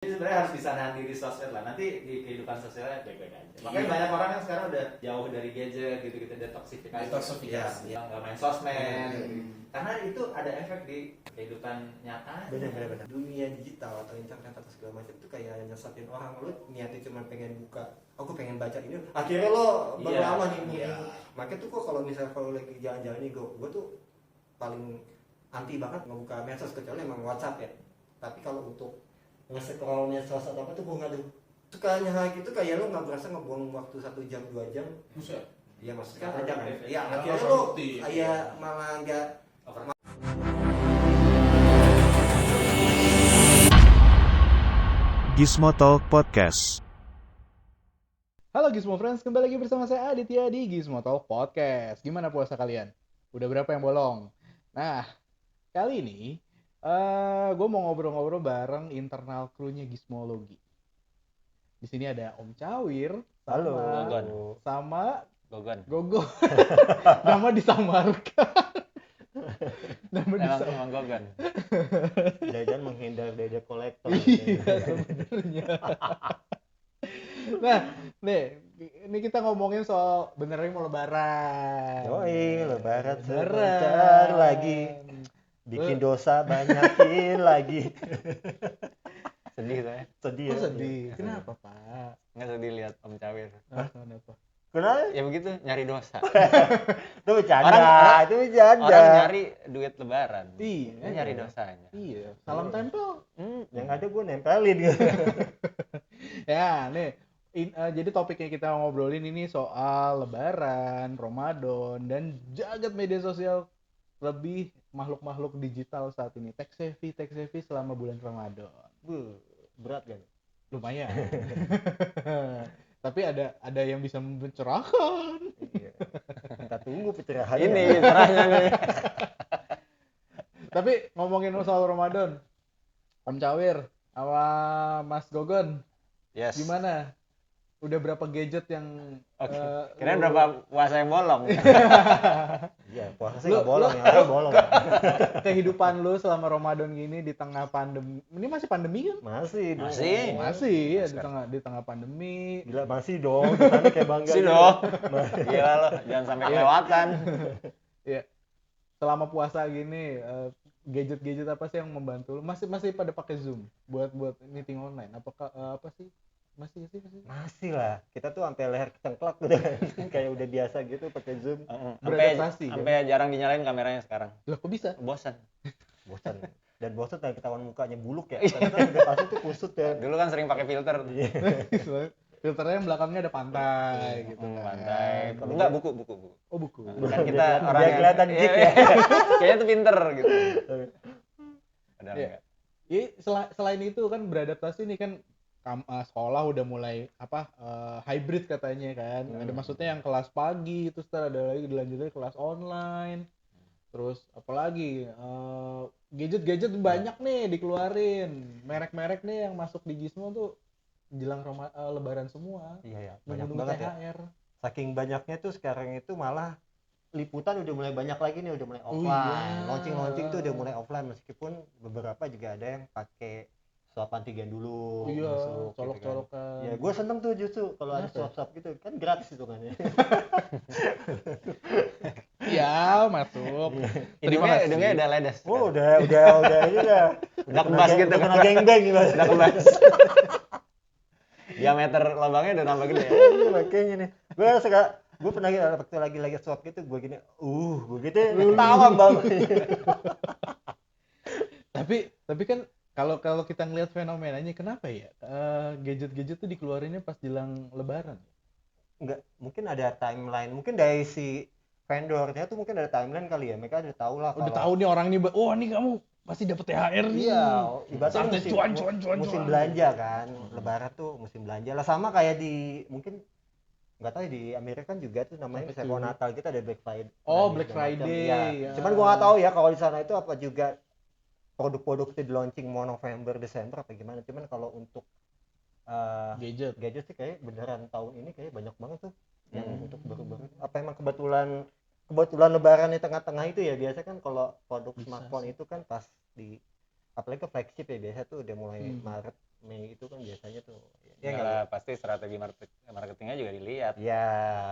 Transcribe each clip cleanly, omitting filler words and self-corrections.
Jadi sebenarnya harus bisa nahan diri sosmed lah. Nanti di kehidupan sosialnya baik-baik aja. Makanya banyak orang yang sekarang udah jauh dari gadget gitu-gitu, detoksifikasi. Ya, nggak main sosmed. Karena itu ada efek di kehidupan nyata. Bener. Dunia digital atau internet atau segala macam itu kayak nyesatin orang. Lu niatnya cuma pengen buka, aku pengen baca ini, akhirnya lo baru lama nih. Makanya tuh kok kalau misalnya kalau lagi jalan-jalan nih, gue tuh paling anti banget ngebuka medsos kecuali emang WhatsApp ya. Tapi kalau untuk nge-scroll medsos atau apa tuh gue nggak tuh sukanya hal gitu, kayak lo nggak berasa ngebuang waktu 1 jam 2 jam. Buset. Iya maksudnya kan aja kan. Ya, Akhirnya lo kayak malah nggak. Gizmo Talk Podcast. Halo Gizmo Friends, kembali lagi bersama saya Aditya di Gizmo Talk Podcast. Gimana puasa kalian? Udah berapa yang bolong? Nah, kali ini gue mau ngobrol-ngobrol bareng internal krunya Gizmologi. Di sini ada Om Cawir sama Gogon. Nama disamarkan. Emang Gogon. Jajan menghindar dari kolektor. Iya sebenarnya. Nah, nih, ini kita ngomongin soal benernya mau lebaran. Yoi, lebaran sebentar lagi. Bikin dosa banyakin lagi. Sedih saya. Sedih Oh, ya. sedih. Kenapa, Pak? Nggak sedih lihat Om Cawir. Kenapa? Kenapa? Ya begitu, nyari dosa. Itu bercanda, Orang- itu bercanda. Orang nyari duit lebaran. Iya. Dia nyari dosanya. Iya. Salam tempel. Yang ada gue nempelin gitu. Ya, nih. Jadi topiknya kita ngobrolin ini soal lebaran, Ramadan, dan jagat media sosial, lebih makhluk-makhluk digital saat ini. Tech savvy selama bulan Ramadan. Berat kan? Lumayan. Tapi ada yang bisa mencerahkan. Iya. Kita tunggu pencerahannya. Ini cerahnya nih. Tapi ngomongin soal Ramadan, Om Cawir sama Mas Gogon, Yes. gimana? Udah berapa gadget yang Oke. Kirain berapa puasa yang bolong? Iya, puasa sih Lu- nggak bolong, lu- yang lain bolong. kehidupan lu selama Ramadan gini di tengah pandemi? Ini masih pandemi kan? Masih dong. Masih. Ya di tengah pandemi. Gila masih dong. Kita kayak bangga. Sih gitu. dong. Gila lo, jangan sampai Iya. kelewatan. Ya, selama puasa gini gadget-gadget apa sih yang membantu lu? Masih pada pakai Zoom buat meeting online? Apakah apa sih? Masih. Masih lah. Kita tuh sampai leher kecengklak gitu kan. Kayak udah biasa gitu pakai Zoom. Beradaptasi, Sampai jarang dinyalain kameranya sekarang. Lah kok bisa? Bosan. Bosan. Dan bosan dan ketahuan mukanya buluk ya. Karena kan udah pasti tuh kusut ya. Dulu kan sering pakai filter. Filternya yang belakangnya ada pantai gitu kan. Pantai. Enggak, buku. Oh, buku. Kan kita orang Biar yang kelihatan geek ya. Kayaknya tuh pinter gitu. Padahal Iya. enggak. Ya, selain itu kan beradaptasi nih kan sekolah udah mulai hybrid katanya kan. Ada maksudnya yang kelas pagi, terus ada lagi dilanjutnya kelas online. Terus apalagi gadget-gadget banyak nih dikeluarin. Merek-merek nih yang masuk di Gizmo tuh jelang lebaran semua. Iya ya, banyak Nunggu banget ya. THR. Saking banyaknya tuh sekarang itu malah liputan udah mulai banyak lagi nih, udah mulai Oh, offline. iya. Launching tuh udah mulai offline, meskipun beberapa juga ada yang pakai swab antigen dulu Iya, masuk, colok-colokan. gitu kan. Ya gue seneng tuh justru kalau ada Kenapa? swab gitu kan gratis itu kan ya. Iya, masuk. Terima kasih. Hidungnya udah ledes. Oh udah ini udah Udah kebas gitu. udah kena geng-geng gitu. Udah kebas. Diameter lubangnya udah nambah gede. Iya, makanya nih gue pernah waktu lagi swab gitu gue gini gue gitu ketawa banget. Tapi kan kalau kita ngelihat fenomenanya, kenapa ya gadget-gadget tuh dikeluarinnya pas jelang lebaran? Enggak, mungkin ada timeline, mungkin dari si vendornya tuh mungkin ada timeline kali ya, mereka udah tahu lah. Udah tahu nih orang nih, oh nih kamu pasti dapet THR nih. Iya, ibaratnya Saatnya cuan. musim belanja kan, lebaran tuh musim belanja lah, sama kayak di mungkin nggak tahu ya, di Amerika kan juga tuh namanya misalnya kalau Natal kita ada Black Friday. Oh, Black segala macam. Friday. Iya. Ya. Cuman gua nggak tahu ya kalau di sana itu apa juga produk-produk itu di launching mau November, Desember apa gimana. Cuman kalau untuk gadget sih kayak beneran tahun ini kayak banyak banget tuh yang untuk baru-baru. Apa emang kebetulan lebaran di tengah-tengah itu ya, biasa kan kalau produk Bisa smartphone sih. itu kan pas di apalagi ke flagship ya biasa tuh udah mulai Maret Mei itu kan biasanya tuh Ya nggak? lah, pasti strategi marketingnya juga dilihat. Ya,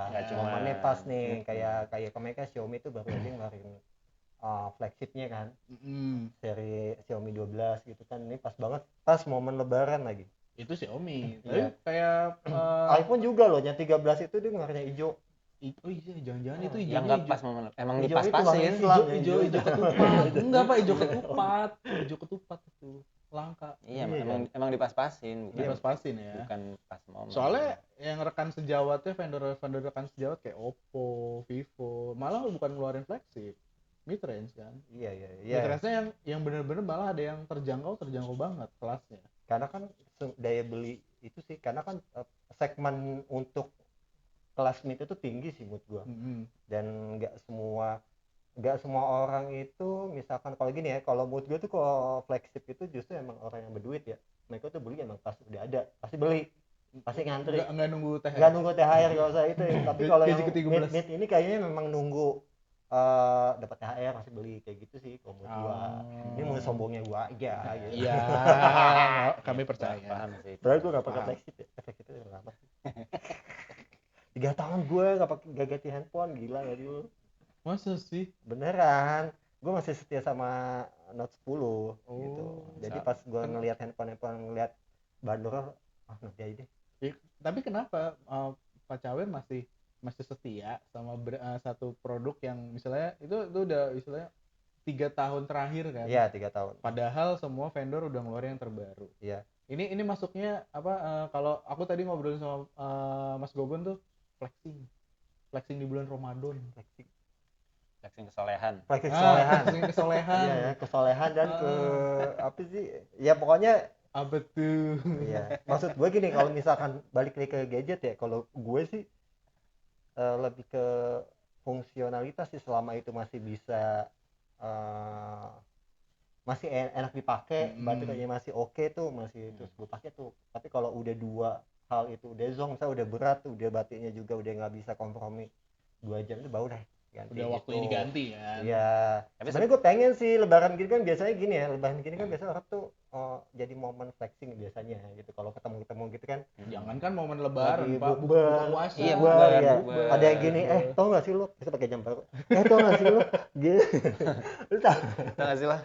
Nggak cuma- momennya pas nih, kayak kemarin kan Xiaomi tuh baru aja ngeluarin flagshipnya kan, seri Xiaomi 12 gitu kan, ini pas banget, pas momen lebaran lagi. Itu Xiaomi. Tapi Iya. kayak iPhone juga loh, yang 13 itu dia ngeluarin hijau. oh iya, jangan-jangan itu Yang hijaunya nggak hijau. pas momen, emang Hijau itu warna dipas-pasin. Islam. Hijau ketupat. Enggak, Pak, hijau ketupat. Hijau ketupat itu langka. Iya, Iya, emang dipas-pasin, bukan Dipas-pasin ya. bukan pas momen. Soalnya yang rekan sejawatnya vendor rekan sejawat kayak Oppo, Vivo, malah bukan ngeluarin flagship, mid range kan. Iya. Mid range-nya yang bener-bener malah ada yang terjangkau banget kelasnya. Karena kan daya beli itu sih, karena kan segmen untuk kelas mid itu tinggi sih menurut gua. Dan nggak semua orang itu, misalkan kalau gini ya, kalau menurut gue tuh kalau flagship itu justru emang orang yang berduit ya, mereka tuh beli emang pas udah ada pasti beli, pasti ngantri, Nggak nunggu THR. nggak nunggu THR kalau saya itu ya. Tapi kalau yang Gaji ke-13. mid ini kayaknya memang nunggu dapat THR pasti beli, kayak gitu sih kalau menurut gua. Ini mau sombongnya gua aja gitu. Iya, kami percaya. Paham sih. Soalnya gua nggak pakai Paham. flagship ya, flagship itu udah lama. 3 tahun gue nggak ganti handphone, gila ya dulu. Masa sih? Beneran, gue masih setia sama Note 10 gitu. Jadi sama. pas gue ngelihat handphone ngelihat bandrol, nanti aja deh. Tapi kenapa Pak Cawer masih setia sama satu produk yang misalnya itu udah istilahnya 3 tahun terakhir kan? Iya, 3 tahun. Padahal semua vendor udah ngeluarin yang terbaru. Iya. Ini masuknya apa? Kalau aku tadi ngobrolin sama Mas Gogon tuh flexing di bulan Ramadan. Flexing kesolehan. Flexing kesolehan. Flexing kesolehan. Iya ya, kesolehan dan ke apa sih? Ya pokoknya Apa tuh? iya. Maksud gue gini, kalau misalkan balik lagi ke gadget ya, kalau gue sih lebih ke fungsionalitas sih, selama itu masih bisa masih enak dipakai, baterainya masih oke tuh, masih terus gue pakai tuh. Tapi kalau udah dua hal itu udah zonk, udah berat tuh, udah baterainya juga udah nggak bisa kompromi, 2 jam itu baru deh ganti. Udah waktunya gitu. diganti kan. Iya. Sebenarnya gue pengen sih lebaran gini kan, biasanya gini ya, lebaran gini kan biasanya orang tuh jadi momen flexing biasanya gitu, kalau ketemu gitu kan. Jangankan momen lebaran, Lagi Pak, buka bukber. puasa. Iya, Bukber, ya. bukber. Ada yang gini, tau gak sih lu, bisa pakai jam baru, tau gak sih lu gitu. Lu tau, Tahu nggak sih lah?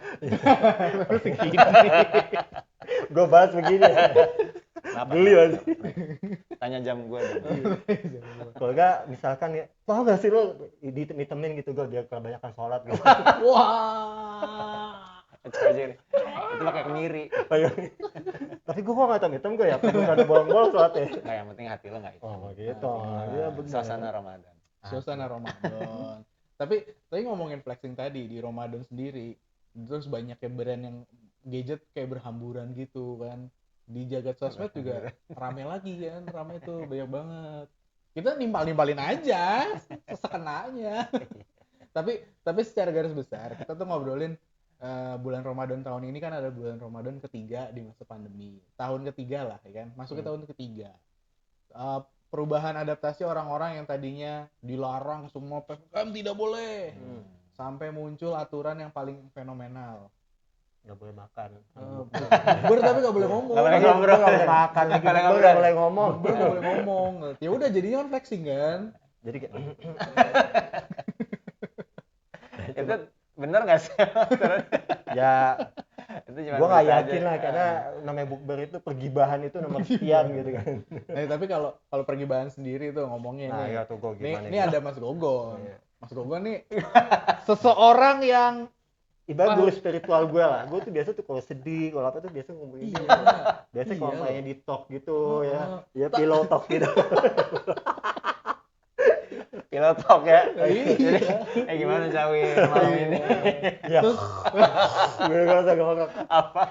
gue bahas begini. Beli aja. Tanya jam gue. Kalau enggak misalkan ya, tau gak sih lu ditemin gitu gue biar kebanyakan sholat gitu. Wah. Coba aja nih. Itu pakai kemiri. Tapi gue kok gak hitam gue ya, bukan ada bolong-bolong sholatnya. Nggak, yang penting hati lo nggak itu. Oh gitu, iya bener. Suasana Ramadan. Suasana Ramadan. Tapi ngomongin flexing tadi di Ramadan sendiri, terus banyak ya brand yang gadget kayak berhamburan gitu kan. Di jagat sosmed juga rame lagi kan, rame tuh banyak banget. Kita nimpalin aja sekenanya. Tapi secara garis besar kita tuh ngobrolin bulan Ramadan tahun ini kan ada bulan Ramadan ketiga di masa pandemi. Tahun ketiga lah ya kan, masuk ke tahun ketiga. Perubahan adaptasi orang-orang yang tadinya dilarang semua PPKM tidak boleh. Sampai muncul aturan yang paling fenomenal. Nggak boleh makan. Bukber tapi nggak boleh ngomong. Nggak boleh ngobrol. Nggak boleh makan, lagi Nggak boleh bukber nggak boleh ngomong. Bukber nggak boleh ngomong. Ya udah jadinya kan flexing kan. Jadi kayak Itu bener nggak sih? ya Itu cuma gue nggak berita yakin aja. lah, karena namanya bukber itu pergibahan itu nomor sekian gitu kan. Tapi kalau pergibahan sendiri tuh ngomongnya Nah nih. ya tuh gue gimana Ini ada Mas Gogon. Iya. Mas Gogon nih seseorang yang ibarat guru spiritual gue lah. Gue tuh biasa tuh kalau sedih, kalau apa tuh biasa ngomongin Iya. gitu. Biasa kalau Iya. mainnya di talk gitu ya pillow talk gitu. Pilot talk ya. Iya. Jadi, gimana Cawin malam ini? Ya. Gue gak usah ngomong. Apa?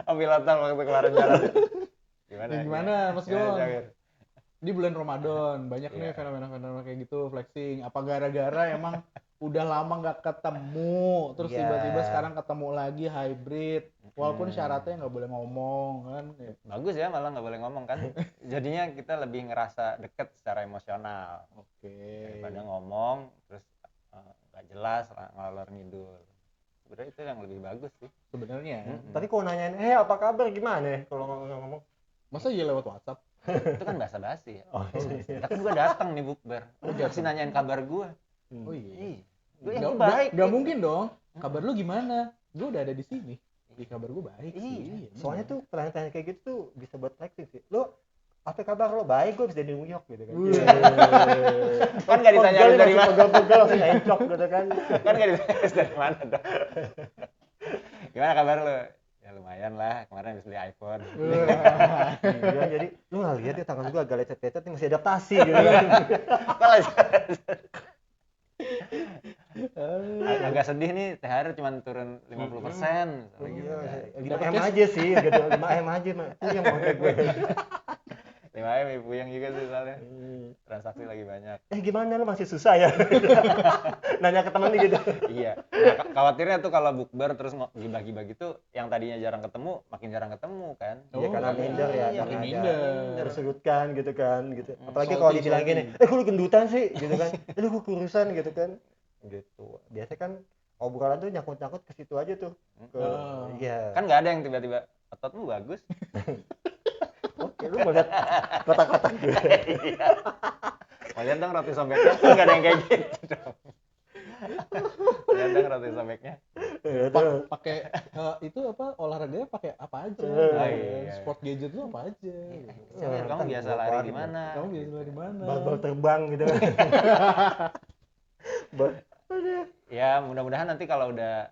Oh, pilot talk waktu kemarin jalan. Gimana? Ya, gimana, Mas Gimana, Gon? Cawin? Di bulan Ramadan banyak nih Iya. fenomena-fenomena kayak gitu flexing. Apa gara-gara emang udah lama nggak ketemu, terus Iya. tiba-tiba sekarang ketemu lagi hybrid, walaupun syaratnya nggak boleh ngomong kan? Bagus ya, malah nggak boleh ngomong kan. Jadinya kita lebih ngerasa deket secara emosional. Oke. Daripada ngomong terus nggak jelas ngalor ngidul. sebenarnya itu yang lebih bagus sih sebenarnya. Tapi kalau nanyain apa kabar gimana ya kalau ngomong Masa iya lewat WhatsApp? itu kan basa-basi ya. oh iya. Kan gue datang nih bukber Oh, masih nanyain kabar gue. Oh iya. Gue Nggak- yang baik nggak mungkin dong. Kabar lu gimana? Gue udah ada di sini. Di kabar gue baik sih. Iya. Soalnya tuh pertanyaan kayak gitu tuh bisa buat flexing sih. Lo apa kabar lo? Baik, gue bisa di New York gitu kan. Kan nggak ditanya lu dari mana, Pegel-pegel langsung encok gitu kan. kan nggak ditanya dari mana dong. Gimana kabar lu? Ya lumayan lah, kemarin habis beli iPhone. Iya, jadi lu nggak lihat ya tangan gue agak lecet-lecet nih masih adaptasi gitu kan. Agak sedih nih, THR cuma turun 50%. Oh, Gitu. iya, 5M aja sih gitu, 5M aja mah. Itu yang mau gue. 5M ibu yang juga sih soalnya. Transaksi lagi banyak. Gimana lu masih susah ya? Nanya ke temen gitu. Iya. Nah, khawatirnya tuh kalau bukber terus gibah-gibah gitu, yang tadinya jarang ketemu, makin jarang ketemu kan. Iya karena minder ya, Iya, karena ada minder. tersudutkan gitu kan gitu. Apalagi Salty, kalau dibilang gini, salty. kok lu gendutan sih gitu kan. Lu kok kurusan gitu kan. Gitu. Biasanya kan obrolan tuh nyangkut-nyangkut ke situ aja tuh. Ke iya. Kan nggak ada yang tiba-tiba ototmu bagus. Oke, lu mau lihat kotak-kotak gue. Mau lihat dong roti sobeknya? Kan nggak ada yang kayak gitu dong. Lihat dong roti sobeknya. Pakai itu apa olahraganya pakai apa aja? iya. Sport gadget lu apa aja? Samir, kamu biasa lari di mana? Kamu biasa lari mana? Bal-bal terbang gitu kan. Ya mudah-mudahan nanti kalau udah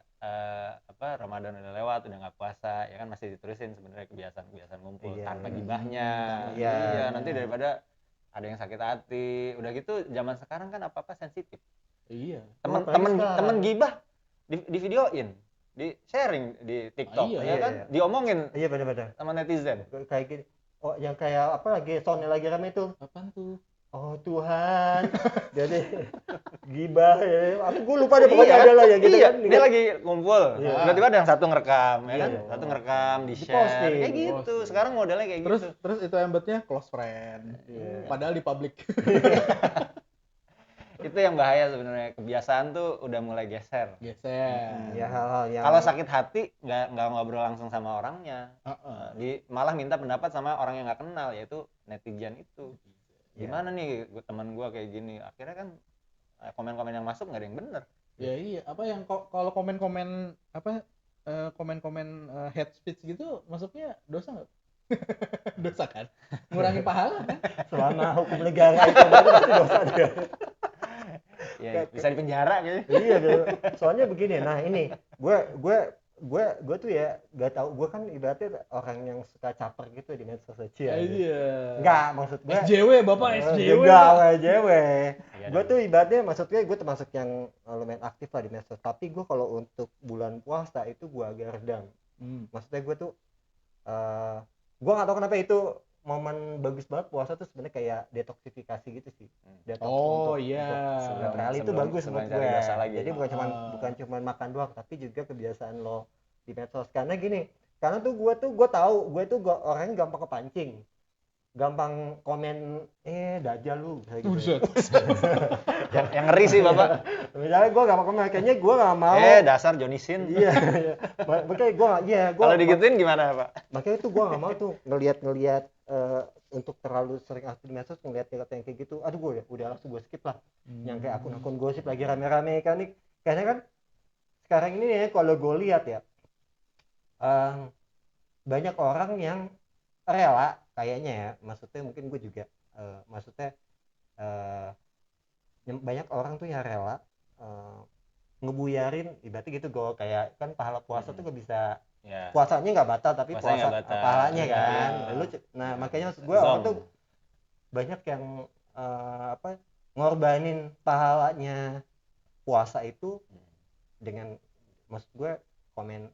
Ramadan udah lewat, udah nggak puasa, ya kan masih diterusin sebenarnya kebiasaan ngumpul Iya. tanpa gibahnya. Iya. Iya, nanti daripada ada yang sakit hati. Udah gitu zaman sekarang kan apa-apa sensitif. Iya. Temen gibah di videoin, di sharing di TikTok, Iya, ya kan? iya. Diomongin Iya benar-benar. sama netizen. Kayak gini. Oh, yang kayak apa lagi soundnya lagi rame tuh. Apaan tuh? Oh Tuhan. Jadi gibah ya. Aku gue lupa deh pokoknya Iya, ada lah ya gitu iya. kan. Dia lagi ngumpul, Iya. tiba-tiba ada yang satu ngerekam, ya kan? Iya. Satu ngerekam, di Di-posting. share, kayak gitu. Di-posting. Sekarang modelnya kayak Terus gitu. terus itu embednya close friend. Iya. Padahal di public. Itu yang bahaya sebenarnya. Kebiasaan tuh udah mulai geser. Geser. Ya hal-hal yang Kalau sakit hati nggak ngobrol langsung sama orangnya, Heeh. malah minta pendapat sama orang yang nggak kenal, yaitu netizen itu. Iya. Gimana nih teman gua kayak gini? Akhirnya kan komen-komen yang masuk nggak ada yang bener. Ya iya, apa yang kalau komen-komen apa komen-komen hate speech gitu masuknya dosa nggak? Dosa kan? Ngurangi pahala kan? selama hukum negara itu pasti dosa dia. Ya bisa dipenjara gitu. Iya gitu. Soalnya begini, nah ini gue tuh ya gak tahu, gue kan ibaratnya orang yang suka caper gitu di medsos sosial. Iya. Enggak, maksud gue SJW Bapak, SJW. enggak, SJW. Iya Gue dong. tuh ibaratnya maksudnya gue termasuk yang lumayan aktif lah di medsos, tapi gue kalau untuk bulan puasa itu gue agak redam. Maksudnya gue tuh gue nggak tahu kenapa itu momen bagus banget puasa tuh sebenarnya kayak detoksifikasi gitu sih. Detox Oh, untuk- iya. untuk natural itu bagus sebelum menurut cari gue. dosa lagi. Jadi bukan cuman makan doang, tapi juga kebiasaan lo di medsos. Karena gini, karena tuh gue tahu gue tuh orangnya gampang kepancing, gampang komen dajal lu kayak gitu. Buset. Yang ngeri sih Bapak. Misalnya gue gampang komen, kayaknya gue nggak mau. Dasar Johnny Sin. Iya, iya. Makanya gue Kalau digituin gimana Pak? makanya tuh gue nggak mau tuh ngelihat untuk terlalu sering aktif di medsos, ngelihat yang kayak gitu. Aduh gue udah langsung gue skip lah. Yang kayak akun-akun gosip lagi rame-rame kan nih. Kayaknya kan sekarang ini ya kalau gue lihat ya banyak orang yang rela kayaknya ya, maksudnya mungkin gue juga maksudnya banyak orang tuh yang rela ngebuyarin ibaratnya gitu, gue kayak kan pahala puasa tuh gak bisa, Ya. puasanya nggak batal tapi Puasanya puasa nggak batal. pahalanya Iya. kan. Nah makanya maksud gue orang Zong. tuh banyak yang ngorbanin pahalanya puasa itu dengan maksud gue komen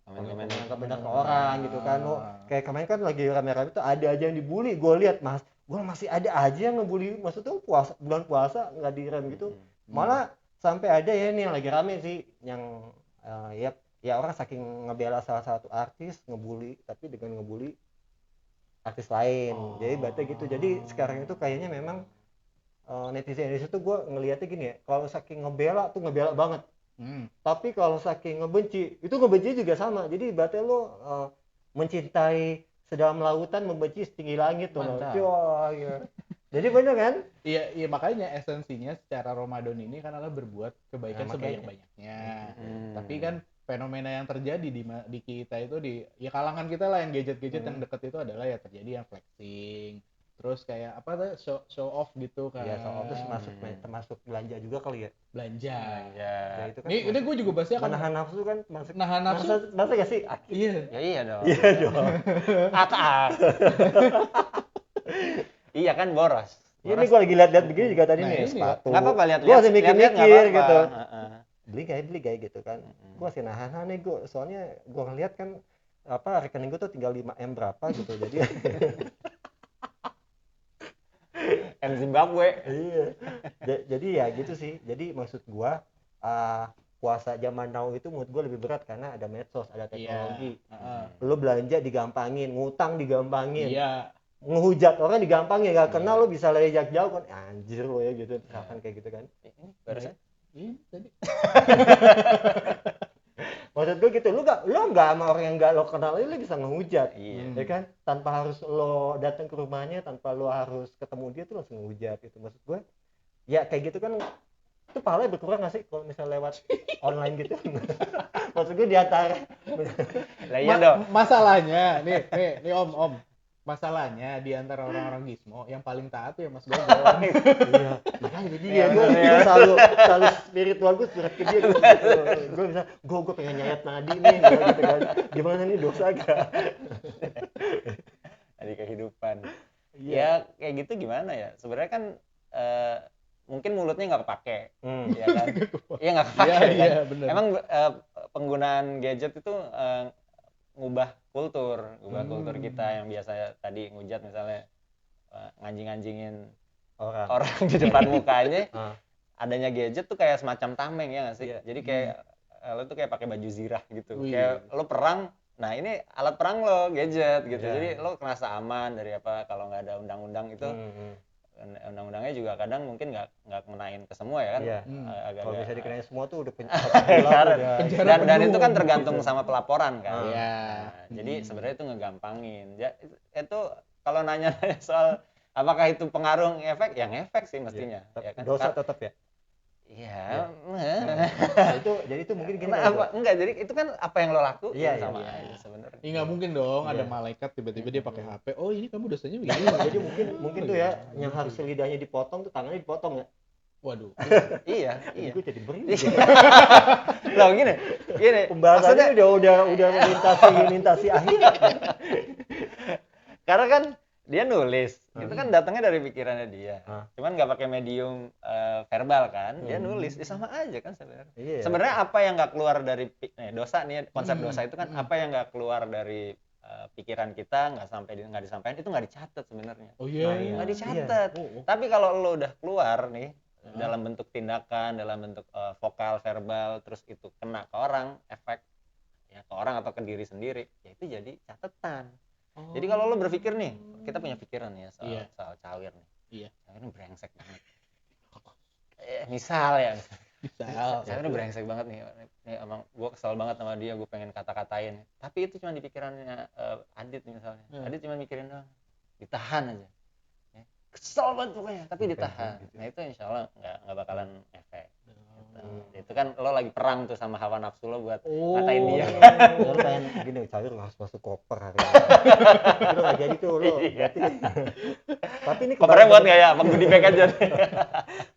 Komen-komen nggak benar ke orang gitu kan. Lo kayak kemarin kan lagi rame-rame tuh ada aja yang dibully, gue lihat mas, gue masih ada aja yang ngebully, maksudnya bulan puasa nggak direm gitu. Malah sampai ada ya nih yang lagi rame sih yang ya orang saking ngebela salah satu artis ngebully, tapi dengan ngebully artis lain. Jadi berarti gitu. Jadi sekarang itu kayaknya memang netizen Indonesia tuh gue ngelihatnya gini ya, kalau saking ngebela tuh ngebela banget. Tapi kalau saking ngebenci, itu ngebenci juga sama. Jadi berarti lo mencintai sedalam lautan, membenci setinggi langit tuh. Mantap. Iya. Jadi bener kan? Iya makanya esensinya secara Ramadan ini kan adalah berbuat kebaikan Nah, makanya. sebanyak-banyaknya. Tapi kan fenomena yang terjadi di kita itu di ya kalangan kita lah yang gadget-gadget yang deket itu adalah ya terjadi yang flexing. Terus kayak apa tuh show off gitu kan. Iya, soal terus termasuk belanja juga kali ya. Belanja. Ya. Ya, itu kan Ini gue juga bahasnya kan menahan nafsu kan masuk. nahan nafsu. Masa gak sih? Iya. Ya iya dong. Iya dong. Akak. Iya kan boros. Ini gue lagi lihat-lihat begini juga tadi Nah, nih ini sepatu. Nggak apa-apa Gue lihat-lihat. masih Lihat-lihat nggak mikir-mikir apa-apa. gitu. Heeh. Beli kayak gitu kan. Gue masih nahan nih gue. Soalnya gue ngeliat kan apa rekening gue tuh tinggal 5M berapa gitu. Jadi M Zimbabwe. iya. Jadi ya gitu sih. Jadi maksud gue puasa zaman now itu menurut gue lebih berat karena ada medsos, ada teknologi. Lo belanja digampangin, ngutang digampangin. Iya. Ngehujat orang digampangin, gak kenal lo bisa lejak jauh kan. Anjir lo ya gitu. Misalkan kayak gitu kan. Ini barusan. Iya tadi. Maksud gue gitu, lo nggak sama orang yang nggak lo kenal lo bisa ngehujat, Iya. ya kan? Tanpa harus lo datang ke rumahnya, tanpa lo harus ketemu dia tuh langsung ngehujat gitu. Maksud gue, ya kayak gitu kan, itu pahalanya berkurang nggak sih kalau misalnya lewat online gitu? Maksud gue di antara, Lah iya dong. Masalahnya nih om. Masalahnya di antara orang-orang Gizmo yang paling taat tuh ya Mas Gogol. iya, makanya jadi Iya, gue bener ya. selalu spiritual gue surat ke dia, gue bisa, gue pengen nyayat nadi nih, gitu kan? Gimana nih dosa gak? Dari kehidupan. Iya. Ya kayak gitu gimana ya? Sebenarnya kan mungkin mulutnya nggak kepake, ya kan? Iya nggak kepake. Iya, kan? iya, bener. Emang penggunaan gadget itu ngubah kultur kita yang biasa tadi ngujat misalnya nganjing-nganjingin orang di depan mukanya. Adanya gadget tuh kayak semacam tameng ya nggak sih? Iya. Jadi kayak lo tuh kayak pakai baju zirah gitu. Wih. Kayak lo perang. Nah ini alat perang lo gadget gitu. Iya. Jadi lo kerasa aman dari apa kalau nggak ada undang-undang itu. Undang-undangnya juga kadang mungkin nggak ngenain ke semua ya kan. Iya. Agak-agak. Kalau bisa dikenain semua tuh udah dan itu kan tergantung sama pelaporan kan. Iya. Nah, jadi sebenarnya itu ngegampangin. Ya, itu kalau nanya soal apakah itu pengaruh efek, yang efek sih mestinya. Ya kan? Dosa tetap ya. Iya. Jadi itu mungkin gini. Enggak, jadi itu kan apa yang lo lakuin Iya, sama iya. aja sebenarnya. Nggak mungkin dong ada Iya. malaikat tiba-tiba dia pakai HP. Oh ini kamu dosanya begini. Jadi mungkin tuh ya yang harus lidahnya dipotong tuh tangannya dipotong ya. Waduh. Iya. Gue jadi beri. Loh gini. Pembahasannya udah melintasi akhirat. Karena kan dia nulis, itu kan datangnya dari pikirannya dia. Cuman nggak pakai medium verbal kan, dia nulis, sama aja kan sebenarnya. Iya. Sebenarnya apa yang nggak keluar dari dosa nih, konsep dosa itu kan apa yang nggak keluar dari pikiran kita, nggak disampaikan, itu nggak dicatat sebenarnya. Oh iya. Nggak dicatat. Iya. Tapi kalau lo udah keluar nih dalam bentuk tindakan, dalam bentuk vokal, verbal, terus itu kena ke orang, efek ya ke orang atau ke diri sendiri, ya itu jadi catatan. Jadi kalau lo berpikir nih, kita punya pikiran ya soal cawir nih. Iya. Cawir ini brengsek banget. Misal ya. Cawir ini brengsek banget nih. Emang gue kesel banget sama dia, gue pengen kata-katain. Tapi itu cuma di pikirannya Adit misalnya. Adit cuma mikirin doang. Ditahan aja. Ya. Kesel banget pokoknya, tapi ditahan. Nah itu insya Allah nggak bakalan efek. Itu kan lo lagi perang tuh sama hawa nafsu lo buat ngatain dia. Lo pengen gini, Cawir harus masuk koper hari ini. Lo nggak jadi tuh lo. Berarti. Tapi ini Kopernya buat nggak ya? Bang goodie bag aja.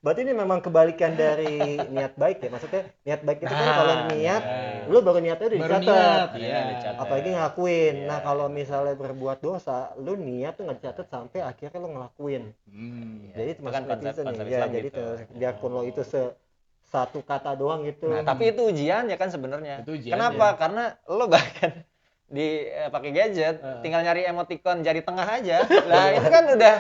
Berarti ini memang kebalikan dari niat baik ya. Maksudnya niat baik itu kan kalau niat, lo baru niatnya udah dicatat. Iya, dicatat. Apalagi ngelakuin. Iya. Nah kalau misalnya berbuat dosa, lo niat tuh nggak dicatat sampai akhirnya lo ngelakuin. Jadi itu kan konsep konsep ya. Islam Jadi gitu. biarpun lo itu satu kata doang gitu. Nah, tapi itu ujiannya kan sebenarnya. Itu ujiannya. Kenapa? Karena lo bahkan pakai gadget, tinggal nyari emoticon jari tengah aja. Lah itu kan udah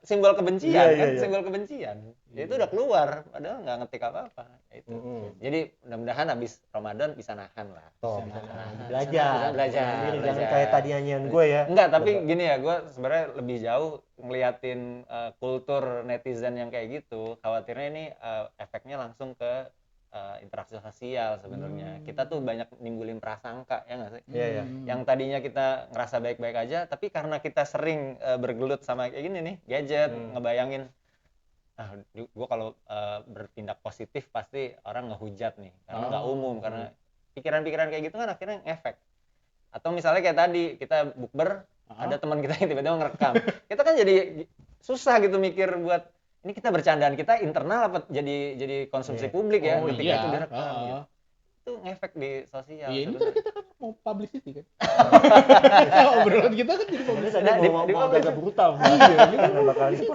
simbol kebencian kan, simbol kebencian. Ya itu udah keluar, padahal nggak ngetik apa-apa. Ya itu. Jadi mudah-mudahan habis Ramadan bisa nahan lah. Toh, Bisa nahan. belajar. Jangan Belajar. kayak tadi nyanyian gue ya. Enggak, tapi gini ya, gue sebenarnya lebih jauh ngeliatin kultur netizen yang kayak gitu. Khawatirnya ini efeknya langsung ke interaksi sosial sebenarnya. Kita tuh banyak nimbulin prasangka, ya nggak sih? Iya, iya. Yang tadinya kita ngerasa baik-baik aja, tapi karena kita sering bergelut sama kayak gini nih, gadget, ngebayangin, gue kalau bertindak positif pasti orang ngehujat nih, karena nggak umum, karena pikiran-pikiran kayak gitu kan akhirnya ngefek. Atau misalnya kayak tadi, kita bukber, ada teman kita yang tiba-tiba ngerekam. Kita kan jadi susah gitu mikir buat, ini kita bercandaan kita internal apa jadi konsumsi publik ya, ketika itu direkam gitu. Itu ngefek di sosial. Iya, ini kan kita kan mau publicity kan. Obrolan kita kan jadi publicity. Mau agak brutal.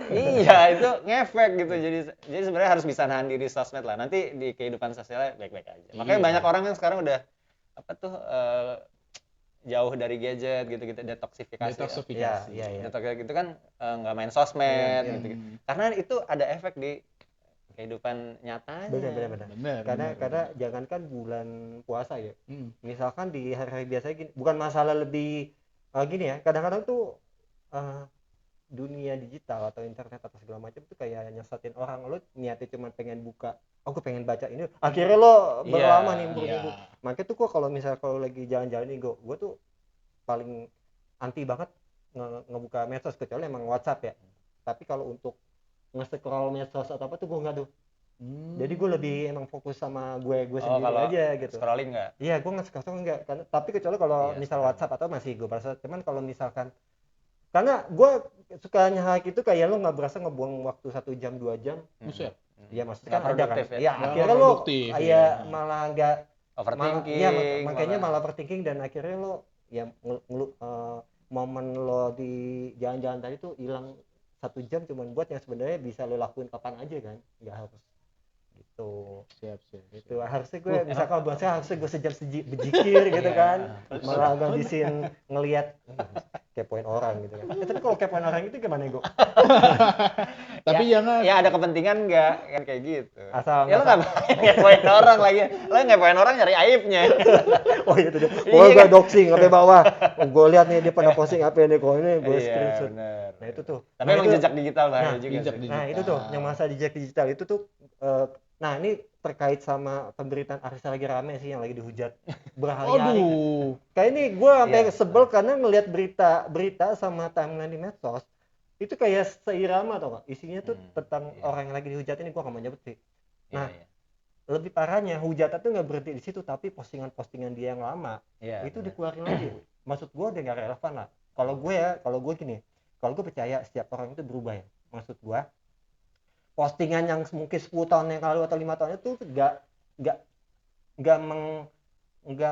Iya, itu ngefek gitu. Jadi sebenarnya harus bisa nahan diri sosmed lah. Nanti di kehidupan sosialnya baik-baik aja. Makanya banyak orang yang sekarang udah jauh dari gadget gitu-gitu, detoksifikasi. Iya. Detoksifikasi gitu kan nggak main sosmed gitu. Karena itu ada efek di kehidupan nyatanya. Benar. Karena jangankan bulan puasa ya. Misalkan di hari-hari biasa gini, bukan masalah lebih gini ya. Kadang-kadang tuh dunia digital atau internet atau segala macam tuh kayak nyesatin orang, lo niatnya cuma pengen buka, aku pengen baca ini, akhirnya lo berlama nih minggu. Makanya tuh kalau lagi jalan-jalan nih gue tuh paling anti banget ngebuka medsos, kecuali emang WhatsApp ya. Tapi kalau untuk nge-scroll medsos atau apa tuh gue nggak tuh. Jadi gue lebih emang fokus sama gue sendiri aja gitu. Scrolling nggak? Iya, gue nge-scroll nggak. Tapi kecuali kalau misal WhatsApp atau masih gue berasa. Cuman kalau misalkan, karena gue sukanya hal itu kayak lo nggak berasa ngebuang waktu 1 jam 2 jam. Buset. Iya, maksudnya kan ada kan. Ya, akhirnya lo kayak malah nggak overthinking. Iya, makanya malah overthinking, dan akhirnya lo ya momen lo di jalan-jalan tadi tuh hilang 1 jam cuman buat yang sebenarnya bisa lo lakuin kapan aja kan, nggak harus gitu. Siap. Itu harusnya gue misalkan harusnya gue sejam bejikir gitu kan, malah ngabisin ngelihat kepoin orang gitu kan. Tapi kalau kepoin orang itu gimana gue? Tapi jangan. Ya ada kepentingan nggak kan kayak gitu. Asal ya lo nggak ngepoin orang lagi, lo ngepoin orang nyari aibnya. Oh iya tuh. Gue doxing sampai bawah. Gue lihat nih dia pernah posting apa ini, kok ini gue screenshot. Nah itu tuh. Tapi emang jejak digital bahaya juga. Nah itu tuh yang masa jejak digital itu tuh. Nah ini terkait sama pemberitaan artis lagi rame sih yang lagi dihujat berhari-hari. Kayak ini gue sampai sebel karena ngelihat berita sama timeline di medsos itu kayak seirama tau gak? Isinya tuh tentang orang yang lagi dihujat ini, gue gak mau nyebut sih. Nah lebih parahnya hujatan tuh nggak berhenti di situ, tapi postingan dia yang lama itu dikeluarin lagi. Maksud gue udah nggak relevan lah. Kalau gue gini, kalau gue percaya setiap orang itu berubah ya. Maksud gue postingan yang mungkin 10 tahun yang lalu atau 5 tahun itu nggak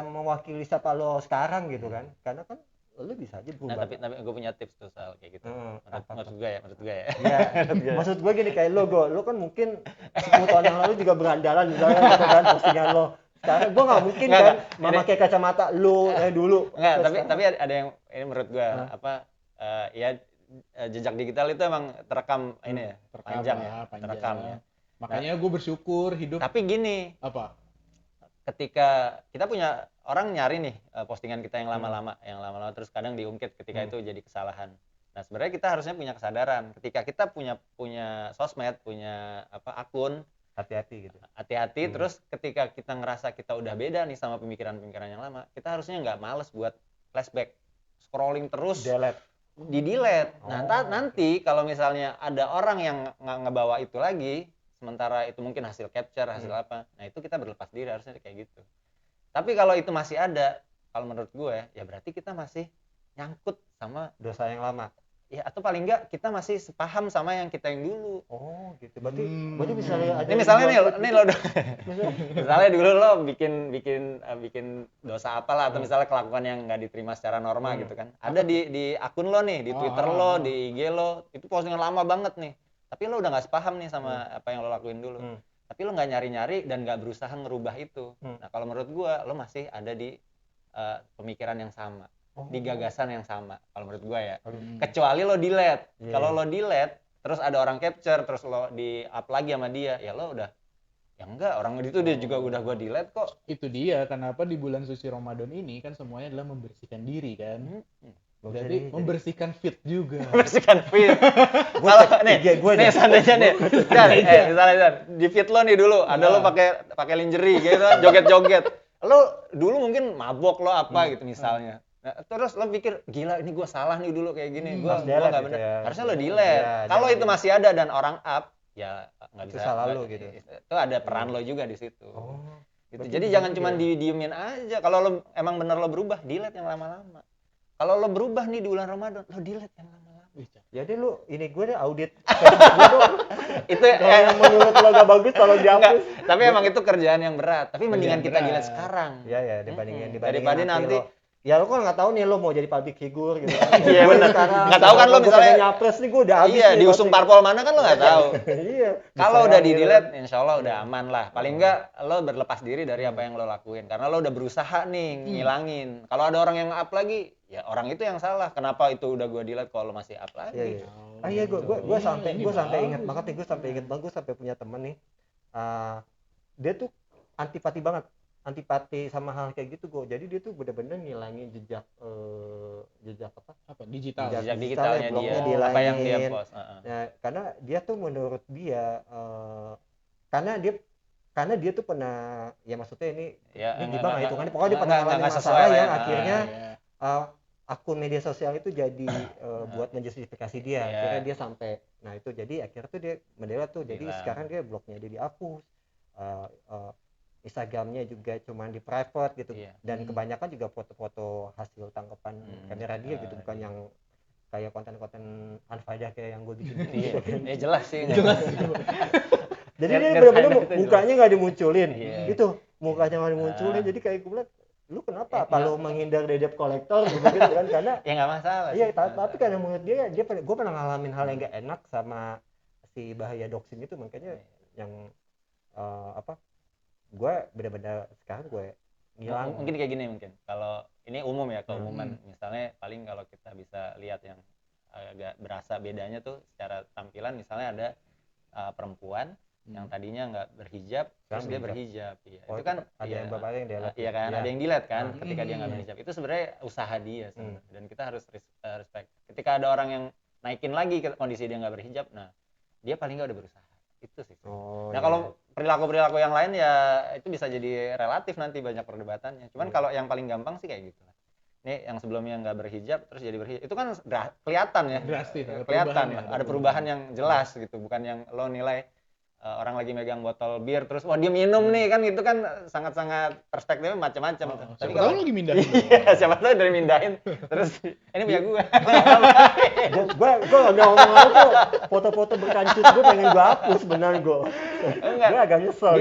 mewakili siapa lo sekarang gitu kan, karena kan lo bisa aja berubah. Nah, tapi gue punya tips tuh soal kayak gitu. Menurut gue ya. Iya. Maksud gue gini, kayak lo kan mungkin 10 tahun yang lalu juga berandalan misalnya gitu kan postingan lo. Sekarang gue nggak mungkin kan memakai kacamata lo dulu. Enggak, tapi ada yang ini menurut gue jejak digital itu emang terekam ini ya, panjang ya. Terekam ya. Makanya gue bersyukur hidup. Tapi gini, apa? Ketika kita punya orang nyari nih postingan kita yang lama-lama, terus kadang diungkit ketika itu jadi kesalahan. Nah, sebenarnya kita harusnya punya kesadaran ketika kita punya sosmed, punya akun, hati-hati gitu. Hati-hati. Terus ketika kita ngerasa kita udah beda nih sama pemikiran-pemikiran yang lama, kita harusnya nggak males buat flashback, scrolling terus, di-delete. Nah, nanti kalau misalnya ada orang yang ngebawa itu lagi, sementara itu mungkin hasil capture, hasil apa, nah itu kita berlepas diri, harusnya kayak gitu. Tapi kalau itu masih ada, kalau menurut gue ya berarti kita masih nyangkut sama dosa yang lama. Ya, atau paling enggak kita masih sepaham sama yang kita yang dulu. Oh gitu. Berarti misalnya ada. Ini misalnya nih lo misalnya dulu lo bikin dosa apalah, atau misalnya kelakuan yang nggak diterima secara normal gitu kan. Ada di akun lo nih, di Twitter lo, di IG lo, itu postingan lama banget nih. Tapi lo udah nggak sepaham nih sama apa yang lo lakuin dulu. Tapi lo nggak nyari-nyari dan nggak berusaha ngerubah itu. Nah, kalau menurut gua lo masih ada di pemikiran yang sama. Di gagasan yang sama kalau menurut gue ya. Kecuali lo delete. Kalau lo delete terus ada orang capture terus lo di up lagi sama dia, ya lo udah ya enggak, orang itu dia juga udah gue delete kok. Itu dia kenapa di bulan suci Ramadan ini kan semuanya adalah membersihkan diri kan. Jadi membersihkan feed juga. Membersihkan feed. Kalau nih seandainya nih, misalnya di feed lo nih dulu, ada lo pakai lingerie gitu, joget-joget. Lo dulu mungkin mabok lo apa gitu misalnya. Nah, terus lo pikir gila ini gue salah nih dulu kayak gini, gue nggak benar. Ya. Harusnya lo delete. Kalau itu masih ada dan orang up, ya nggak bisa. Salah lo gitu. Itu ada peran lo juga di situ. Gitu. Jadi jangan cuma didiemin aja. Kalau lo emang bener lo berubah, delete yang lama-lama. Kalau lo berubah nih di bulan Ramadan, lo delete yang lama-lama. Jadi lu ini gue deh audit. Itu yang menurut lo gak bagus kalau dihapus. Tapi emang itu kerjaan yang berat. Tapi mendingan kita delete sekarang. Iya dibandingin daripada nanti ya lo kan nggak tahu nih lo mau jadi public figure gitu. Iya benar. Nggak tahu kan lo misalnya nyapres nih gue udah habis. Iya diusung parpol mana kan lo nggak tahu. Iya. Kalau udah di delete, insya Allah udah aman lah. Paling nggak lo berlepas diri dari apa yang lo lakuin. Karena lo udah berusaha nih ngilangin. Kalau ada orang yang up lagi, ya orang itu yang salah. Kenapa itu udah gue delete kalau lo masih up lagi? Iya. Gue sampai ingat banget nih. Gue sampai punya temen nih. Dia tuh antipati banget. Antipati sama hal kayak gitu gue. Jadi dia tuh bener-bener ngilangin jejak digitalnya dia. Apa yang dia post. Nah, karena dia tuh menurut dia karena dia tuh pernah ya maksudnya ini gimana itu kan pokoknya dia pernah ngalamin masalah yang akhirnya akun media sosial itu jadi buat menjustifikasi dia. Akhirnya dia sampai nah itu jadi akhirnya tuh dia mendelat tuh. Jadi sekarang dia blognya dia dihapus. Instagramnya juga cuman di private gitu dan kebanyakan juga foto-foto hasil tangkapan kamera dia gitu bukan yang kayak konten-konten unfaedah kayak yang gue bikin jelas sih jadi dia benar-benar mukanya nggak dimunculin gitu mukanya nggak dimunculin jadi kayak gue bilang lu kenapa apa lu menghindar dari debt collector gitu kan karena ya nggak masalah iya tapi karena menurut dia gue pernah ngalamin hal yang nggak enak sama si bahaya doxing itu makanya yang gue benar-benar sekarang gue ngilang mungkin kayak gini mungkin kalau ini umum ya keumuman misalnya paling kalau kita bisa lihat yang agak berasa bedanya tuh secara tampilan misalnya ada perempuan yang tadinya nggak berhijab terus dia berhijab itu kan ada yang bapaknya yang delete iya kan ada yang delete kan ketika dia nggak berhijab itu sebenarnya usaha dia sebenarnya dan kita harus respect ketika ada orang yang naikin lagi kondisi dia nggak berhijab nah dia paling nggak udah berusaha itu sih kalau perilaku yang lain ya itu bisa jadi relatif nanti banyak perdebatannya cuman kalau yang paling gampang sih kayak gitu nih yang sebelumnya nggak berhijab terus jadi berhijab itu kan kelihatan ya drastis kelihatan ada perubahan yang jelas gitu bukan yang lo nilai orang lagi megang botol bir terus wah dia minum nih kan itu kan sangat-sangat perspektifnya macam-macam. Tapi kalau lagi mindahin. Iya, siapa tahu dari mindahin terus ini punya gue. Gue agak ngomong tuh foto-foto berkancut gue pengen gue hapus benar gue. Gue agak nyesel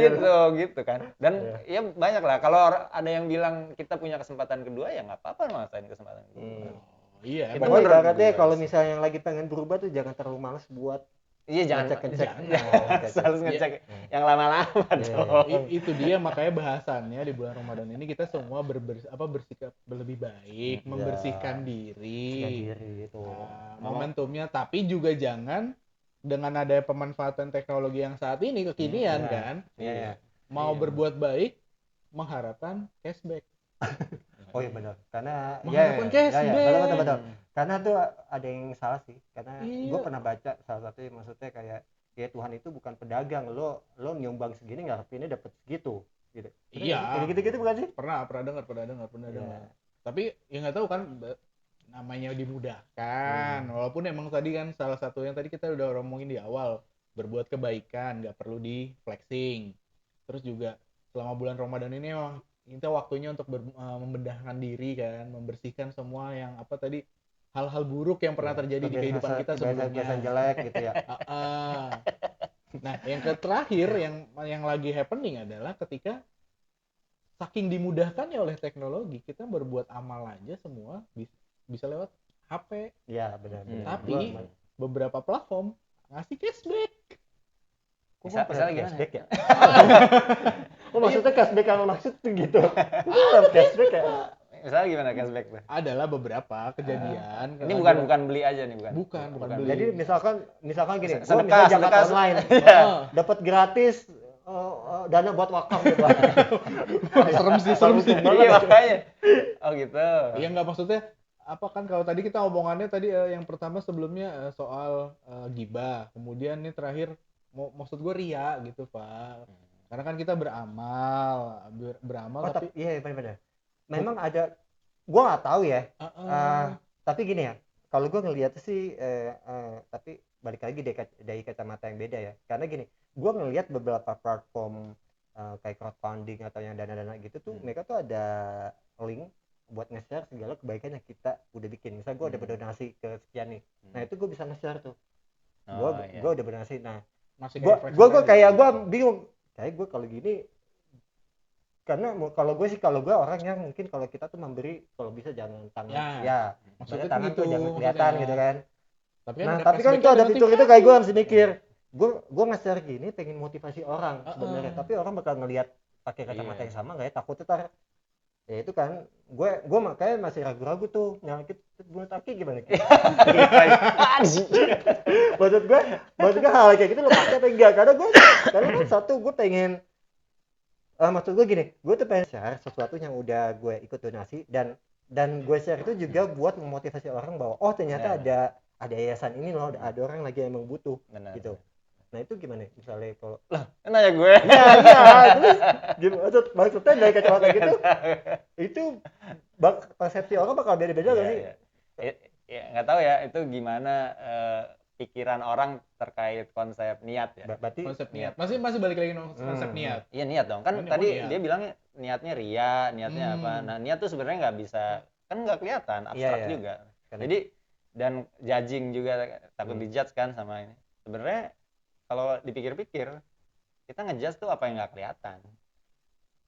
gitu kan. Dan ya banyak lah kalau ada yang bilang kita punya kesempatan kedua ya nggak apa-apa masain kesempatan kedua. Iya. Pokoknya katanya kalau misalnya yang lagi pengen berubah tuh jangan terlalu malas buat iya jangan harus ngecek yang lama-lama dong. Itu dia makanya bahasannya di bulan Ramadan ini kita semua bersikap lebih baik, membersihkan diri itu. Momentumnya tapi juga jangan dengan ada pemanfaatan teknologi yang saat ini kekinian kan. Mau berbuat baik mengharapkan cashback. Oh iya benar. Karena betul. Karena tuh ada yang salah sih. Karena gue pernah baca salah satu maksudnya kayak ya Tuhan itu bukan pedagang. Lo nyumbang segini ngarepinnya dapat segitu gitu. Iya. Gitu bukan sih? Pernah dengar. Tapi ya nggak tahu kan namanya dimudahkan. Walaupun emang tadi kan salah satu yang tadi kita udah ngomongin di awal berbuat kebaikan nggak perlu di flexing. Terus juga selama bulan Ramadan ini memang kita waktunya untuk membendahkan diri kan, membersihkan semua yang hal-hal buruk yang pernah terjadi di kehidupan kita sebelumnya. Kebiasaan jelek gitu ya. Nah, yang terakhir yang lagi happening adalah ketika saking dimudahkannya oleh teknologi, kita berbuat amal aja semua bisa lewat HP. Iya, benar. Tapi beberapa platform ngasih cashback. Misalnya gimana? Cashback ya? Maksudnya cashback yang maksud tuh gitu. Cashback ya? Misalnya gimana cashback tuh? Adalah beberapa kejadian. Ini bukan beli aja nih, Bukan beli. Jadi misalkan gini, gue sedekah online, dapat gratis dana buat wakaf gitu. Serem sih. Iya makanya. Oh gitu. Iya nggak maksudnya apa kan kalau tadi kita omongannya tadi yang pertama sebelumnya soal gibah, kemudian nih terakhir maksud gue ria gitu Pak. Karena kan kita beramal tapi iya benar. Memang ada, gue nggak tahu ya. Tapi gini ya, kalau gue ngelihat sih, tapi balik lagi dari kacamata yang beda ya. Karena gini, gue ngelihat beberapa platform kayak crowdfunding atau yang dana-dana gitu tuh, mereka tuh ada link buat nge-share segala kebaikan yang kita udah bikin. Misal gue udah berdonasi ke sekian nih, nah itu gue bisa nge-share tuh. Gue udah berdonasi, nah gue kayak gue bingung, kayak gue kalau gini, karena kalau gue orang yang mungkin kalau kita tuh memberi kalau bisa jangan tangan maksudnya tangan tuh jangan kelihatan gitu kan. Tapi kan itu ada fitur itu, kayak gue harus mikir, gue nge-share gini pengen motivasi orang sebenarnya, tapi orang bakal ngelihat pakai kacamata yang sama nggak ya, takutnya tar ya itu kan gue makanya masih ragu-ragu tuh nyakit bunuh kaki gimana gitu. maksud gue hal kayak gitu lo pakai apa enggak, karena kan satu gue pengen maksud gue gini, gue tuh pengen share sesuatu yang udah gue ikut donasi, dan gue share itu juga buat memotivasi orang bahwa oh ternyata ada yayasan ini loh, ada orang lagi yang emang butuh gitu. Nah itu gimana misalnya kalau nanya gue? Iya terus maksudnya dari kacamata gitu itu persepsi orang bakal beda-beda gak sih? Ya nggak tahu ya itu gimana pikiran orang terkait konsep niat ya. Berarti konsep niat masih balik lagi konsep niat. Iya niat dong kan tadi dia bilangnya niatnya ria, niatnya apa. Nah niat tuh sebenarnya nggak bisa, kan nggak kelihatan, abstrak juga. Jadi dan judging juga, takut dijudge kan sama ini. Sebenarnya kalau dipikir-pikir kita ngejudge tuh apa yang nggak kelihatan.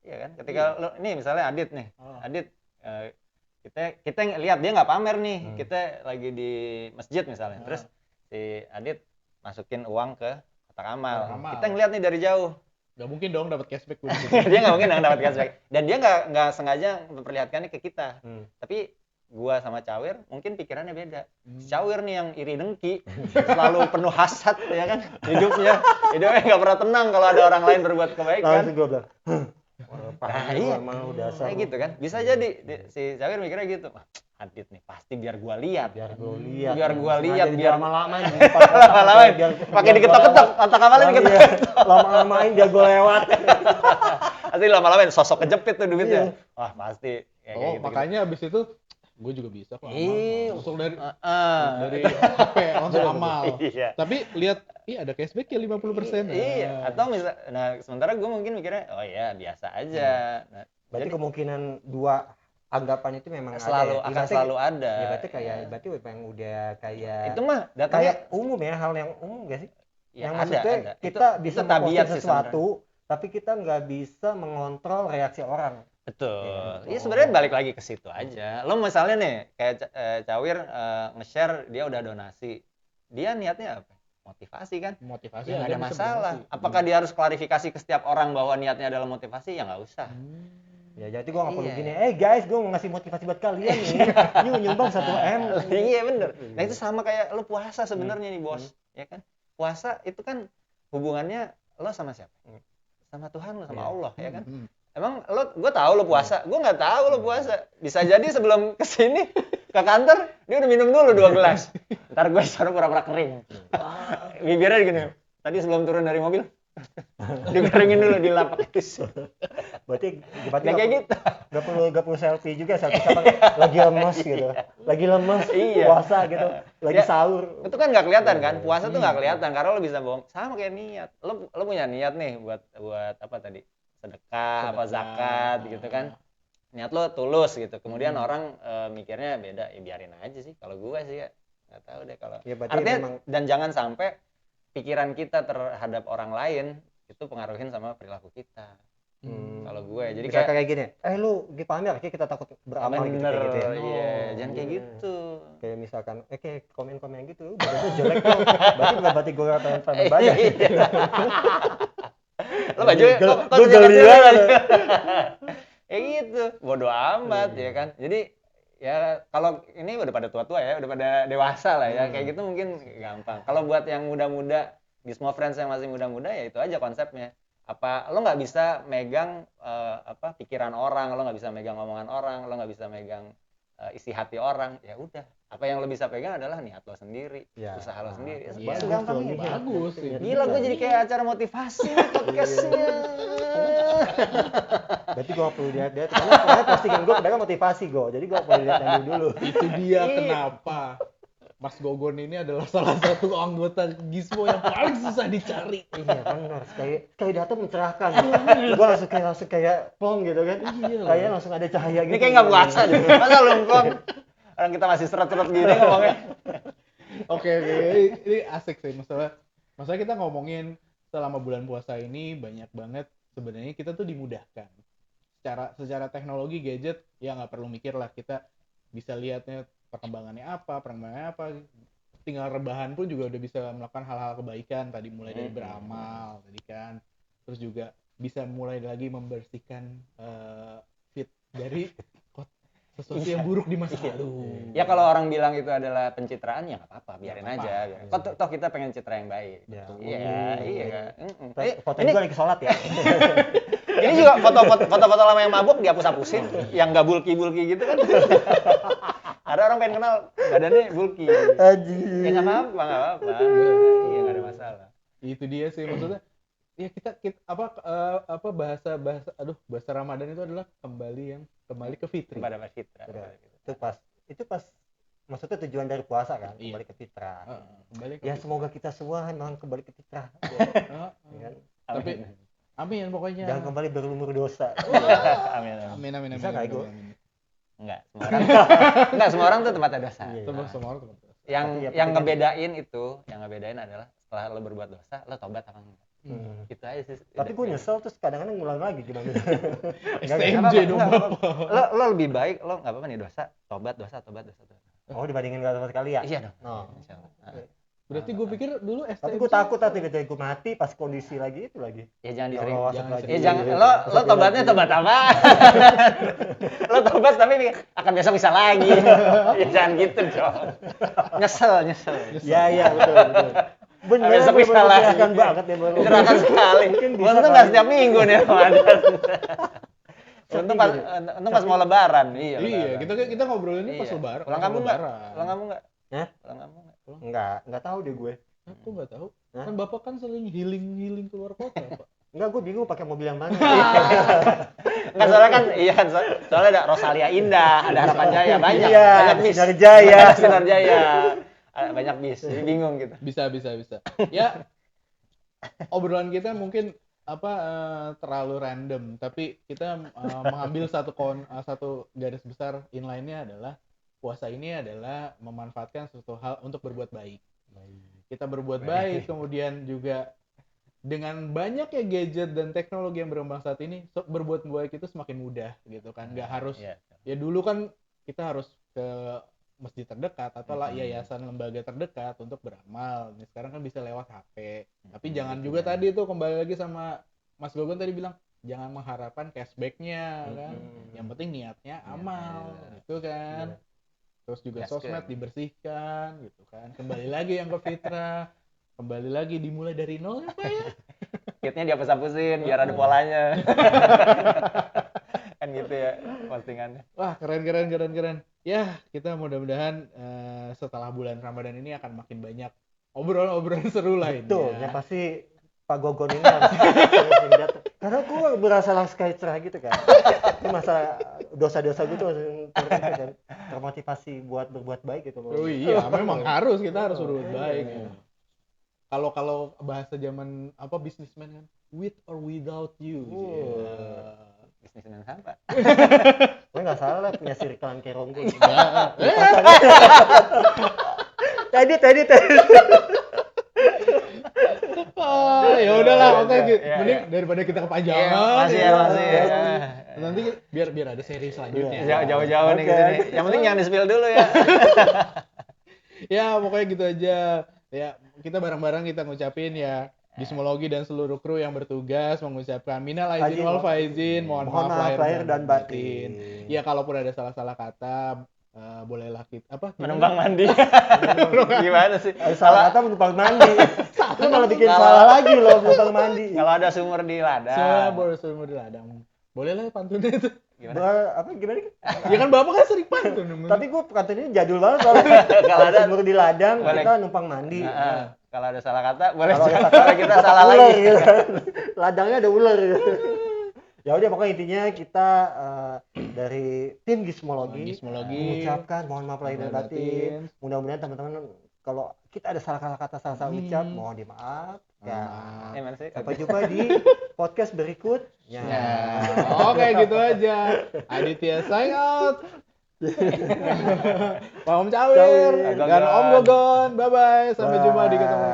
Iya kan, ketika lo ini misalnya Adit nih, Adit kita lihat dia nggak pamer nih, kita lagi di masjid misalnya, terus si Adit masukin uang ke kotak amal. Kita ngeliat nih dari jauh, nggak mungkin dong dapat cashback. Dia nggak mungkin dong dapat cashback, dan dia nggak sengaja memperlihatkannya ke kita. Tapi gua sama Cawir mungkin pikirannya beda. Cawir nih yang iri dengki, selalu penuh hasad ya kan, hidupnya nggak pernah tenang kalau ada orang lain berbuat kebaikan. Langsung gua bilang iya, kayak gitu kan, bisa jadi si Cawir mikirnya gitu. Adit nih pasti biar gua lihat, biar lama-lamain pakai diketok-ketok, otak amalnya diketok-ketok, lama-lamain biar gua lewat. Pasti lama-lamain sosok kejepit tuh duitnya. Wah pasti gitu, makanya abis itu gue juga bisa kok langsung dari HP langsung amal. Tapi lihat ada cashback ya 50%. Atau misal, nah sementara gue mungkin mikirnya oh ya biasa aja. Nah, berarti kemungkinan dua anggapan itu memang selalu ada. Ya berarti berarti memang udah kayak itu mah datanya kayak umum ya, hal yang umum gak sih? Ya, yang maksudnya ada. kita itu bisa tabiat sesuatu tapi kita nggak bisa mengontrol reaksi orang. Betul. Iya sebenarnya balik lagi ke situ aja. Lo misalnya nih kayak Cawir nge-share dia udah donasi. Dia niatnya apa? Motivasi kan? Motivasi. Ya, nggak ada masalah. Apakah dia harus klarifikasi ke setiap orang bahwa niatnya adalah motivasi? Ya nggak usah. Ya jadi gue nggak perlu gini. Guys, gue mau ngasih motivasi buat kalian nih. Yuk nyumbang 1M. Iya bener. Nah itu sama kayak lo puasa sebenarnya nih bos. Ya kan? Puasa itu kan hubungannya lo sama siapa? Sama Tuhan lo, sama Allah ya kan? Emang gue tahu lo puasa, gue nggak tahu lo puasa. Bisa jadi sebelum kesini ke kantor dia udah minum dulu 2 gelas. Ntar gue suruh pura-pura kering. Bibirnya gini. Tadi sebelum turun dari mobil, dikeringin dulu di lapak itu. Berarti kayak gitu. Gak perlu selfie juga, selfie sama lagi lemes gitu. Lagi lemes, puasa gitu, lagi sahur. Itu kan nggak kelihatan kan? Puasa tuh nggak kelihatan karena lo bisa bohong. Sama kayak niat. Lo punya niat nih buat apa tadi? Sedekah apa zakat gitu kan, niat lo tulus gitu, kemudian orang mikirnya beda, ya biarin aja sih kalau gue sih ya nggak tahu deh kalau ya, artinya memang... dan jangan sampai pikiran kita terhadap orang lain itu pengaruhin sama perilaku kita. Kalau gue jadi kayak gini, lu pamer kayak kita takut beramal gitu kayak gitu ya. Iya, jangan kayak gitu. Kayak misalkan kayak komen-komen gitu, badannya jelek tuh, berarti gue ngatain pamer badan. Lo baju kok geliran ya gitu, bodo amat ya kan. Jadi ya kalau ini udah pada tua-tua ya, udah pada dewasa lah ya, kayak gitu mungkin gampang. Kalau buat yang muda-muda, di semua friends yang masih muda-muda ya itu aja konsepnya. Apa lo nggak bisa megang pikiran orang, lo nggak bisa megang omongan orang, lo nggak bisa megang isi hati orang, ya udah. Apa yang lo bisa pegang adalah niat lo sendiri, Ya. usaha lo sendiri. Ya, Iya. segampang Bagus, itu. bagus sih. Gila, gue jadi kayak acara motivasi nih podcastnya. Berarti gue perlu lihat karena postingan gue kadang motivasi gue, jadi gue perlu lihat dulu. Itu dia Iya. kenapa Mas Gogon ini adalah salah satu anggota Gizmo yang paling susah dicari. Iya benar, sekali data mencerahkan. Gue langsung kayak plong gitu kan. Iya. Kayak langsung ada cahaya gitu. Ini kayak nggak puasa deh. Masa lu plong? Orang kita masih seret-seret gini ngomongnya. Oke, ini asik sih masalah kita ngomongin selama bulan puasa ini banyak banget sebenarnya kita tuh dimudahkan secara teknologi gadget ya nggak perlu mikir lah, kita bisa lihatnya perkembangannya apa, tinggal rebahan pun juga udah bisa melakukan hal-hal kebaikan tadi, mulai dari beramal tadi kan, terus juga bisa mulai lagi membersihkan feed dari sesuatu yang buruk di masa lalu. Ya kalau orang bilang itu adalah pencitraan ya nggak apa-apa, biarin aja. Toh kita pengen citra yang baik. Ya. Iya. Foto gue lagi sholat ya. Ini juga foto-foto lama yang mabuk dihapus-hapusin, yang nggak bulky gitu kan. Ada orang pengen kenal badannya bulky. Ya nggak apa-apa. Iya, nggak ada masalah. Itu dia sih maksudnya. Ya kita bahasa Ramadan itu adalah kembali ke fitri. Kepada Mas Citra. Itu pas maksudnya tujuan dari puasa kan, Iya. kembali ke fitrah. Kembali ke Ya fitri. semoga kita semua memang kembali ke fitrah. Ya kan? Tapi amin pokoknya. Jangan kembali berlumur dosa. Amin. Amin. Bisa nggak, Go? Enggak, semua orang tuh tempatnya dosa. Iya. Semua orang teman. Yang ngebedain adalah setelah lo berbuat dosa, lo tobat apa enggak. Gitu aja sih. Tapi gue nyesel terus kadang-kadang ngulang lagi gimana? STMJ dong Bapak. Lo lebih baik lo nggak apa-apa nih dosa. Oh dibandingin gak sama sekali ya? Iya dong. Oh. Insya Allah. Berarti gue pikir dulu STMJ. Tapi gue takut nanti tiba-tiba gue mati pas kondisi lagi itu lagi. Ya jangan Ya disering. Allah, Jangan lagi. Ya jangan lo tobatnya tobat apa? Lo tobat tapi akan besok bisa lagi. Ya jangan gitu dong. Nyesel. Iya betul. Bener, Besok bisa lagi. mencerahkan banget ya baru. Mencerahkan sekali. Mungkin bisa Untung nggak kali. setiap minggu nih Ramadan. Untung pas mau lebaran. Iya, kita ngobrolin ini pas Iya. lebaran. Pulang pas kampung nggak? lebaran. Pulang kampung nggak? Hah? Pulang kampung nggak? Enggak tahu deh gue. Aku nggak tahu. Hah? Kan Bapak kan sering healing keluar kota, Pak. Enggak, gue bingung pakai mobil yang mana. Nggak, soalnya kan iya kan soalnya ada Rosalia Indah, ada Harapan Jaya, banyak Iya, bis. Sinar Jaya. Ada Sinar Jaya. Banyak bis. Jadi bingung gitu. Bisa. Ya, obrolan kita mungkin terlalu random, tapi kita mengambil satu garis besar inline-nya adalah puasa ini adalah memanfaatkan suatu hal untuk berbuat baik. Kita berbuat baik, kemudian juga dengan banyaknya gadget dan teknologi yang berkembang saat ini, berbuat baik itu semakin mudah gitu kan. Nggak harus Iya. ya dulu kan kita harus ke masjid terdekat atau yayasan lembaga terdekat untuk beramal. Ini sekarang kan bisa lewat HP. Tapi jangan juga tadi tuh kembali lagi sama Mas Gogon tadi bilang jangan mengharapkan cashback-nya kan. Yang penting niatnya amal gitu kan. Terus juga sosmed dibersihkan gitu kan. Kembali lagi yang ke fitrah. Kembali lagi dimulai dari nol apa ya? Kitnya dihapus-hapusin biar ada polanya. Kan gitu ya postingannya. Wah, keren. Ya, kita mudah-mudahan setelah bulan Ramadan ini akan makin banyak obrolan seru lainnya. Betul, ya pasti Pak Gogon ini harus sering datang. Karena gue berasa sekali cerah gitu kan. Ini masa dosa-dosa gue tuh kan termotivasi buat berbuat baik gitu. Oh iya, memang kita harus berbuat baik. Kalau bahasa zaman bisnismen kan, with or without you. Bisnis dengan apa? Gue nggak salah punya circle kerong gue. Tadi. Ya udahlah, oke. Iya, Mending iya. daripada kita kepanjangan. Masih ya. Nanti biar ada seri selanjutnya. Jauh-jauh nih Oke. ke sini. Yang penting jangan di-spill dulu ya. Ya, pokoknya gitu aja. Ya, kita bareng-bareng kita ngucapin ya Gizmologi dan seluruh kru yang bertugas mengucapkan minal aidin wal faizin, mohon maaf lahir dan batin. Ya, kalaupun ada salah-salah kata, bolehlah kita Menumpang mandi. Gimana sih? Salah kata menumpang mandi. Lu malah bikin salah lagi loh menumpang mandi. Kalau ada sumur di ladang. Sumur di ladang. Bolehlah pantunnya itu. Gimana? Ya kan bapak kan sering pantun. Tapi gue pantun ini jadul banget soalnya. Kalau ada- sumur di ladang, boleh. kita numpang mandi. Kalau ada salah kata boleh Kalau ada kalau kita salah ular, lagi. gitu. Ladangnya ada ular. Gitu. Ya udah pokoknya intinya kita dari tim Gizmologi mengucapkan mohon maaf lahir dan batin. Mudah-mudahan teman-teman kalau kita ada salah kata salah ucap mohon dimaaf. Ya. Mana sih? Sampai jumpa di podcast berikutnya. Ya. Oke, gitu aja. Aditya sign out. Pak Om Cawir Cawir. dan Om Gogon. Bye bye. Sampai Bye. jumpa di ketemu.